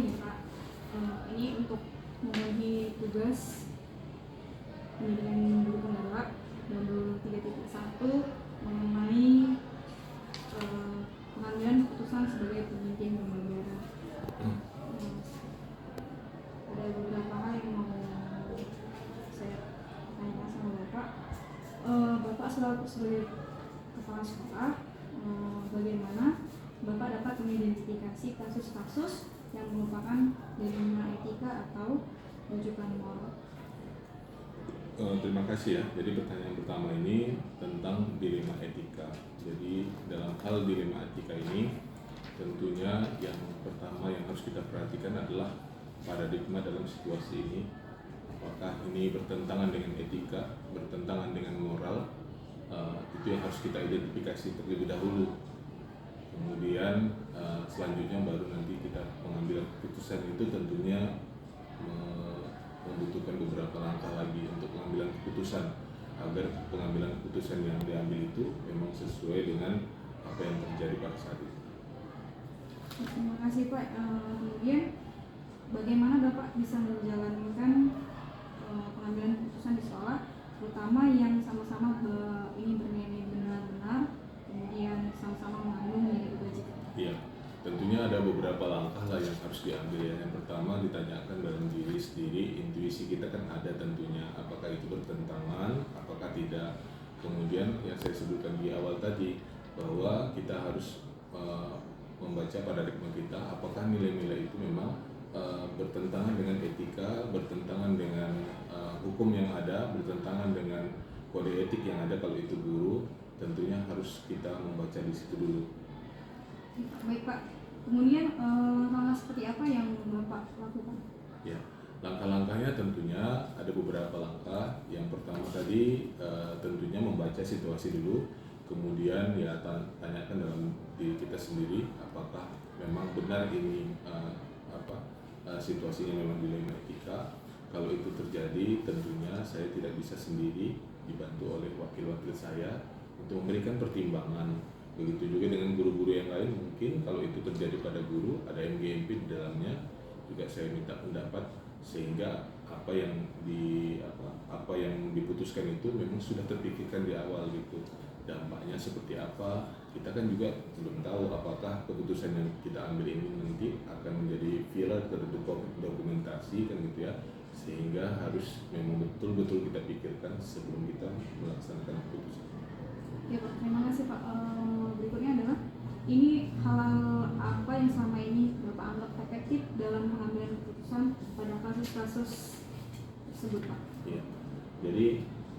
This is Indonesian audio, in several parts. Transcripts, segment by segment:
nih Pak, ini untuk memenuhi tugas pendidikan guru penggerak Bandul 3.1 mengenai pengambilan keputusan sebagai pemimpin pembelajaran. Ada beberapa hal yang mau saya tanyakan sama Bapak. Bapak sebagai kepala sekolah, bagaimana Bapak dapat mengidentifikasi kasus-kasus yang merupakan dilema etika atau rujukan moral? Terima kasih ya. Jadi pertanyaan pertama ini tentang dilema etika. Jadi dalam hal dilema etika ini tentunya yang pertama yang harus kita perhatikan adalah paradigma dalam situasi ini. Apakah ini bertentangan dengan etika, bertentangan dengan moral? Itu yang harus kita identifikasi terlebih dahulu. Kemudian selanjutnya baru nanti kita pengambilan keputusan itu tentunya membutuhkan beberapa langkah lagi untuk pengambilan keputusan agar pengambilan keputusan yang diambil itu memang sesuai dengan apa yang terjadi pada saat itu. Terima kasih Pak. Kemudian bagaimana Bapak bisa menjalankan pengambilan keputusan di sekolah, terutama yang sama-sama ini bernilai benar-benar, kemudian sama-sama mengandung nilai kebajikan? Iya, tentunya ada beberapa langkah lah yang harus diambil ya. Yang pertama ditanyakan dalam diri sendiri, intuisi kita kan ada tentunya, apakah itu bertentangan, apakah tidak. Kemudian yang saya sebutkan di awal tadi, bahwa kita harus membaca paradigma kita, apakah nilai-nilai itu memang bertentangan dengan etika, bertentangan dengan hukum yang ada, bertentangan dengan kode etik yang ada. Kalau itu guru, tentunya harus kita membaca di situ dulu. Baik Pak. Kemudian langkah seperti apa yang Bapak lakukan? Ya, langkah-langkahnya tentunya ada beberapa langkah. Yang pertama tadi tentunya membaca situasi dulu, kemudian ya tanyakan dalam diri kita sendiri apakah memang benar ini situasinya memang dilema etika. Kalau itu terjadi, tentunya saya tidak bisa sendiri, dibantu oleh wakil-wakil saya untuk memberikan pertimbangan. Begitu juga dengan guru-guru yang lain, mungkin kalau itu terjadi pada guru, ada MGMP di dalamnya, juga saya minta pendapat sehingga apa yang diputuskan itu memang sudah terpikirkan di awal gitu. Dampaknya seperti apa, kita kan juga belum tahu apakah keputusan yang kita ambil ini nanti akan menjadi viral terdokumentasi kan gitu ya, sehingga harus memang betul-betul kita pikirkan sebelum kita melaksanakan keputusan. Ya Pak, terima kasih Pak. Berikutnya adalah ini hal apa yang selama ini Bapak anggap efektif dalam pengambilan keputusan pada kasus-kasus tersebut Pak? Iya, jadi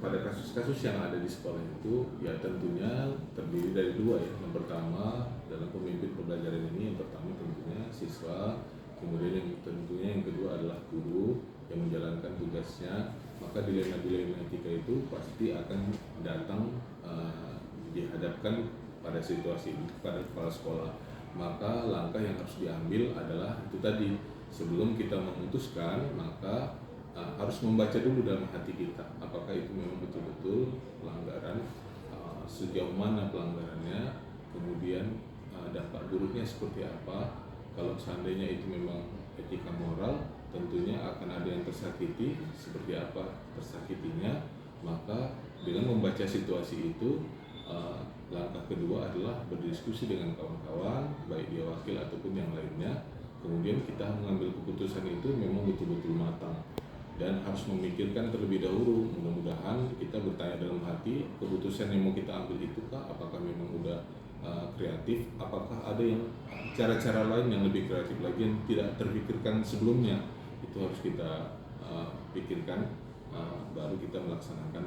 pada kasus-kasus yang ada di sekolah itu ya tentunya terdiri dari dua ya. Yang pertama dalam pemimpin pembelajaran ini, yang pertama tentunya siswa, kemudian yang kedua adalah guru yang menjalankan tugasnya. Maka dilema-dilema etika itu pasti akan datang dihadapkan pada situasi ini pada kepala sekolah. Maka langkah yang harus diambil adalah itu tadi, sebelum kita memutuskan maka harus membaca dulu dalam hati kita apakah itu memang betul-betul pelanggaran, sejauh mana pelanggarannya, kemudian dampak buruknya seperti apa. Kalau seandainya itu memang etika moral, tentunya akan ada yang tersakiti, seperti apa tersakitinya. Maka dengan membaca situasi itu, langkah kedua adalah berdiskusi dengan kawan-kawan, baik dia wakil ataupun yang lainnya. Kemudian kita mengambil keputusan itu memang betul-betul matang dan harus memikirkan terlebih dahulu. Mudah-mudahan kita bertanya dalam hati, keputusan yang mau kita ambil itu apakah memang udah kreatif, apakah ada yang cara-cara lain yang lebih kreatif lagi yang tidak terpikirkan sebelumnya. Itu harus kita pikirkan, baru kita melaksanakan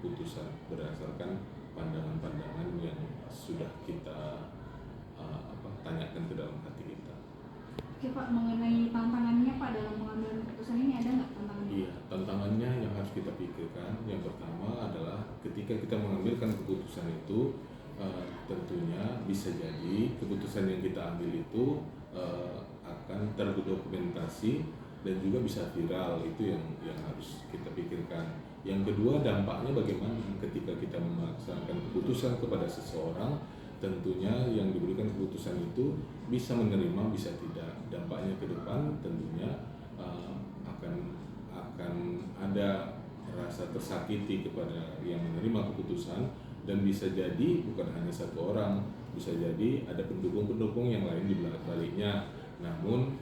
keputusan berdasarkan pandangan-pandangan yang sudah kita tanyakan ke dalam hati kita. Oke Pak, mengenai tantangannya Pak dalam pengambilan keputusan ini ada nggak tantangannya? Iya, tantangannya yang harus kita pikirkan yang pertama adalah ketika kita mengambilkan keputusan itu, tentunya bisa jadi keputusan yang kita ambil itu akan terdokumentasi dan juga bisa viral. Itu yang harus kita pikirkan. Yang kedua, dampaknya bagaimana ketika kita melaksanakan keputusan kepada seseorang. Tentunya yang diberikan keputusan itu bisa menerima, bisa tidak. dampaknya ke depan tentunya akan ada rasa tersakiti kepada yang menerima keputusan, dan bisa jadi bukan hanya satu orang, bisa jadi ada pendukung-pendukung yang lain di belakang baliknya. Namun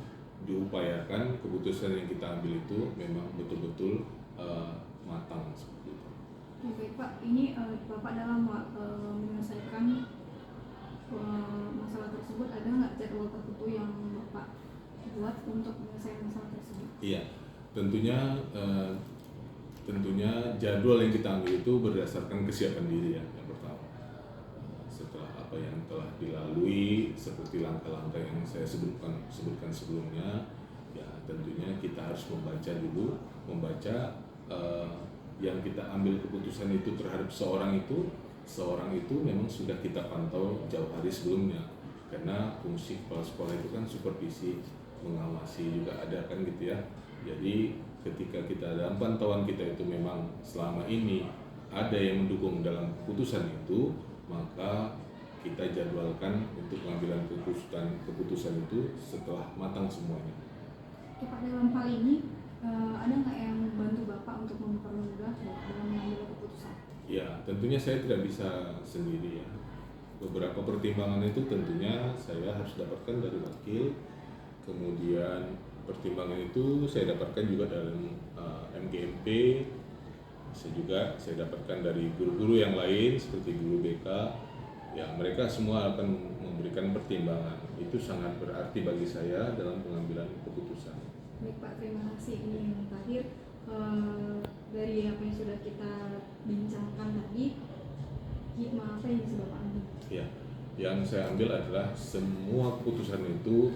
diupayakan keputusan yang kita ambil itu memang betul-betul matang seperti itu. Oke Pak, ini Bapak dalam menyelesaikan masalah tersebut ada nggak jadwal tertentu yang Bapak buat untuk menyelesaikan masalah tersebut? Iya, tentunya jadwal yang kita ambil itu berdasarkan kesiapan diri ya, yang pertama. Setelah apa yang telah dilalui seperti langkah-langkah yang saya sebutkan sebelumnya, ya tentunya kita harus membaca dulu, yang kita ambil keputusan itu terhadap seorang itu memang sudah kita pantau jauh hari sebelumnya, karena fungsi kepala sekolah itu kan supervisi, mengawasi juga ada kan gitu ya. Jadi ketika kita dalam pantauan kita itu memang selama ini ada yang mendukung dalam keputusan itu, maka kita jadwalkan untuk pengambilan keputusan itu setelah matang semuanya. Oke Pak, dalam hal ini ada nggak yang membantu Bapak untuk mempermudah dalam mengambil keputusan? Ya, tentunya saya tidak bisa sendiri ya. Beberapa pertimbangan itu tentunya saya harus dapatkan dari wakil, kemudian pertimbangan itu saya dapatkan juga dari MGMP, saya dapatkan dari guru-guru yang lain seperti guru BK. Ya, mereka semua akan memberikan pertimbangan. Itu sangat berarti bagi saya dalam pengambilan keputusan. Baik Pak, terima kasih. Ini yang terakhir dari apa yang sudah kita bincangkan tadi, hikmah apa yang bisa Bapak ambil? Ya, yang saya ambil adalah semua keputusan itu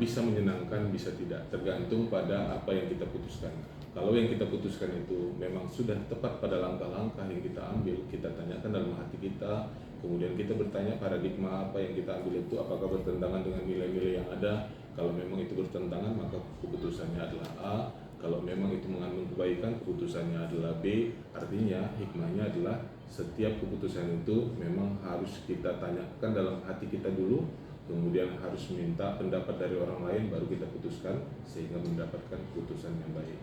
bisa menyenangkan, bisa tidak, tergantung pada apa yang kita putuskan. Kalau yang kita putuskan itu memang sudah tepat pada langkah-langkah yang kita ambil, kita tanyakan dalam hati kita, kemudian kita bertanya paradigma apa yang kita ambil itu apakah bertentangan dengan nilai-nilai yang ada. Kalau memang itu bertentangan, maka keputusannya adalah A. Kalau memang itu mengandung kebaikan, keputusannya adalah B. Artinya hikmahnya adalah setiap keputusan itu memang harus kita tanyakan dalam hati kita dulu, kemudian harus minta pendapat dari orang lain, baru kita putuskan sehingga mendapatkan keputusan yang baik.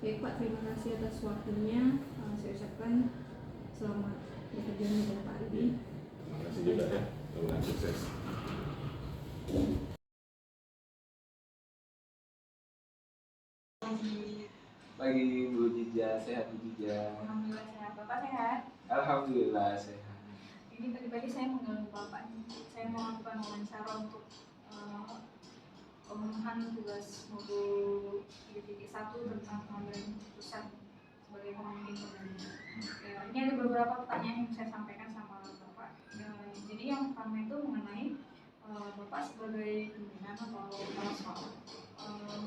Baik Pak, terima kasih atas waktunya. Saya ucapkan selamat bekerja pada Pak Aridi. Terima kasih juga ya, mudah-mudahan sukses. Pagi Bu Jija, sehat Bu Jija? Alhamdulillah sehat. Bapak sehat? Alhamdulillah sehat. Ini tadi saya mengganggu Bapak. Saya mau lakukan wawancara untuk pemenuhan tugas modul 3.1 tentang pengambilan keputusan sebagai pemimpin pembelajaran. Ini ada beberapa pertanyaan yang saya sampaikan sama Bapak. Jadi yang pertama itu mengenai Bapak sebagai pimpinan atau kepala sekolah,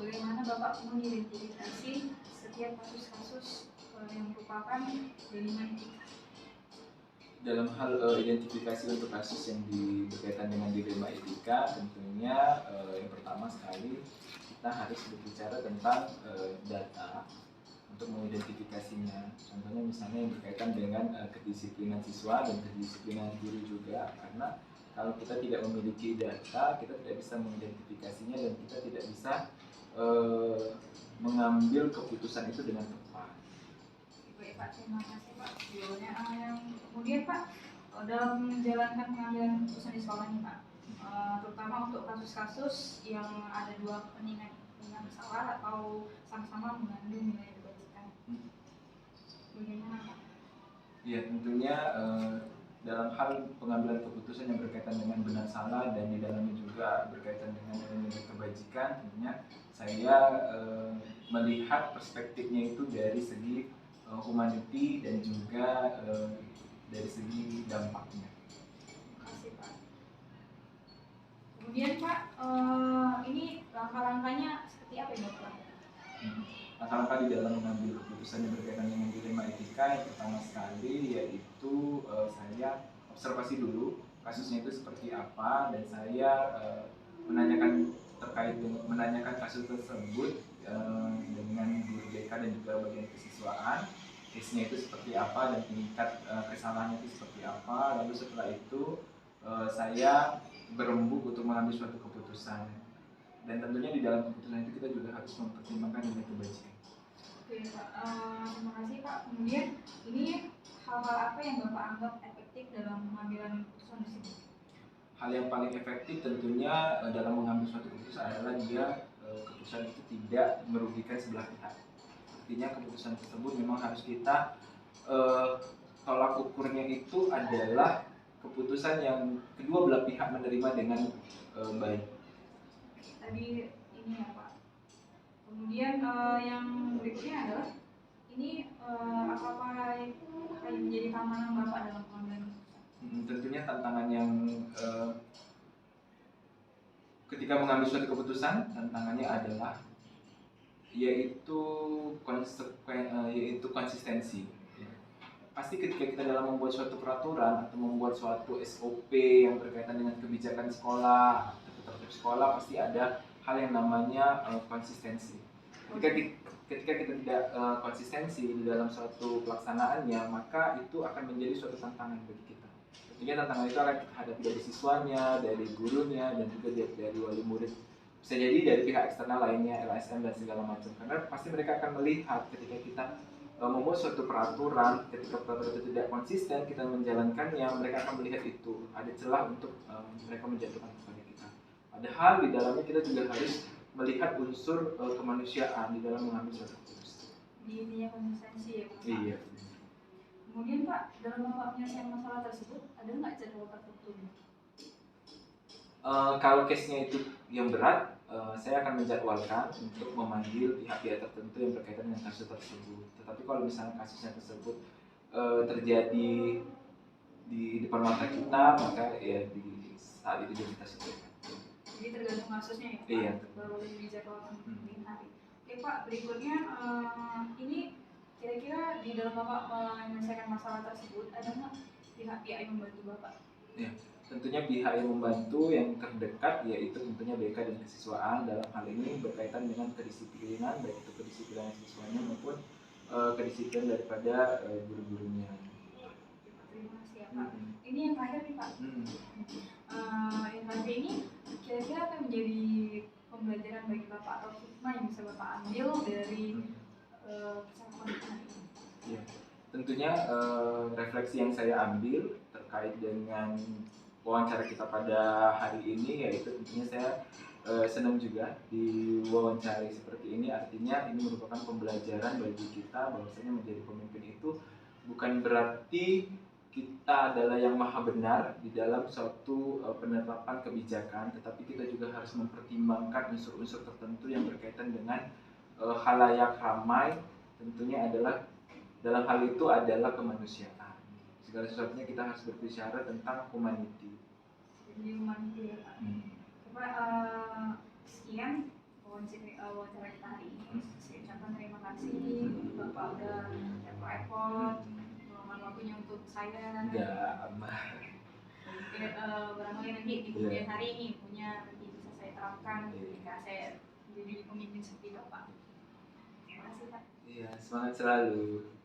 bagaimana Bapak mengidentifikasi setiap kasus-kasus yang merupakan jaringan etika? Dalam hal identifikasi untuk kasus yang berkaitan dengan dilema etika, tentunya yang pertama sekali kita harus berbicara tentang data untuk mengidentifikasinya. Contohnya misalnya yang berkaitan dengan kedisiplinan siswa dan kedisiplinan guru juga, karena kalau kita tidak memiliki data, kita tidak bisa mengidentifikasinya dan kita tidak bisa mengambil keputusan itu dengan tepat. Baik Pak, terima kasih Pak. Kemudian Pak, dalam menjalankan pengambilan keputusan di sekolah ini Pak, terutama untuk kasus-kasus yang ada dua kepentingan bersalah atau sama-sama mengandung nilai kebajikan, bagaimana Pak? Ya tentunya dalam hal pengambilan keputusan yang berkaitan dengan benar salah dan di dalamnya juga berkaitan dengan nilai kebajikan, tentunya saya melihat perspektifnya itu dari segi humanity dan juga dari segi dampaknya. Terima kasih Pak. Kemudian Pak, ini langkah-langkahnya seperti apa ya Bapak? Langkah-langkah di dalam mengambil keputusan yang berkaitan dengan dilema etika, yang pertama sekali yaitu saya observasi dulu kasusnya itu seperti apa, dan saya menanyakan kasus tersebut dengan guru BK dan juga bagian kesiswaan, case-nya itu seperti apa dan tingkat kesalahannya itu seperti apa. Lalu setelah itu saya berembuk untuk mengambil suatu keputusan. Dan tentunya di dalam keputusan itu kita juga harus mempertimbangkan nilai kebajikan. Oke Pak, terima kasih Pak. Kemudian ini hal-hal apa yang Bapak anggap efektif dalam pengambilan keputusan tersebut? Hal yang paling efektif tentunya dalam mengambil suatu keputusan adalah dia keputusan itu tidak merugikan sebelah pihak. Artinya keputusan tersebut memang harus kita tolak ukurnya itu adalah keputusan yang kedua belah pihak menerima dengan baik. Tadi ini ya Pak. Kemudian yang berikutnya adalah ini apakah akan menjadi tantangan Bapak dalam pengambilan keputusan? Tentunya tantangan yang ketika mengambil suatu keputusan, tantangannya adalah yaitu konsistensi. Pasti ketika kita dalam membuat suatu peraturan atau membuat suatu SOP yang berkaitan dengan kebijakan sekolah atau tertib sekolah, pasti ada hal yang namanya konsistensi. Ketika kita tidak konsistensi di dalam suatu pelaksanaannya, maka itu akan menjadi suatu tantangan bagi kita. Tentunya tantangan itu akan kita hadapi dari siswanya, dari gurunya, dan juga dari wali murid. Bisa jadi dari pihak eksternal lainnya, LSM dan segala macam. Karena pasti mereka akan melihat ketika kita membuat suatu peraturan, ketika peraturan itu tidak konsisten, kita menjalankannya, mereka akan melihat itu ada celah untuk mereka menjatuhkan kepada kita. Padahal di dalamnya kita juga harus melihat unsur kemanusiaan di dalam mengambil suatu keputusan. Intinya konsistensi ya Pak. Iya. Kemudian Pak, dalam Bapak menyelesaikan masalah tersebut, ada nggak jadwal tertentu? Kalau case-nya itu yang berat, saya akan menjadwalkan untuk memanggil pihak-pihak tertentu yang berkaitan dengan kasus tersebut. Tetapi kalau misalnya kasusnya tersebut terjadi di depan mata kita, maka ya di saat itu juga kita selesaikan. Jadi tergantung kasusnya ya Pak? Iya. Baru dijadwalkan di hari. Oke Pak, berikutnya ini kira-kira di dalam Bapak menyelesaikan masalah tersebut, ada nggak pihak-pihak yang membantu Bapak? Ya. Tentunya pihak yang membantu yang terdekat yaitu tentunya BK dan kesiswaan. Dalam hal ini berkaitan dengan kedisiplinan, baik itu kedisiplinan siswanya maupun kedisiplinan daripada guru-gurunya. Terima kasih ya Pak. Ini yang terakhir nih Pak. Yang terakhir ini kira-kira akan menjadi pembelajaran bagi Bapak atau hikmah yang bisa Bapak ambil dari percakapan kita hari ini? Ya, tentunya refleksi yang saya ambil terkait dengan wawancara kita pada hari ini yaitu tentunya saya senang juga diwawancari seperti ini. Artinya ini merupakan pembelajaran bagi kita bahwasanya menjadi pemimpin itu bukan berarti kita adalah yang maha benar di dalam suatu penerapan kebijakan, tetapi kita juga harus mempertimbangkan unsur-unsur tertentu yang berkaitan dengan khalayak ramai. Tentunya adalah dalam hal itu adalah kemanusiaan. Segala sesuatunya kita harus berbicara tentang humanity. Jadi humanity ya Pak. Coba sekian wawancara kita hari ini. Saya ucapkan terima kasih Bapak udah repot meluangkan waktunya untuk saya. Enggak, aman. Barangkali nanti di kemudian hari ini punya nanti bisa saya terapkan ketika saya menjadi pemimpin seperti Bapak. Terima kasih Pak. Iya, semangat selalu.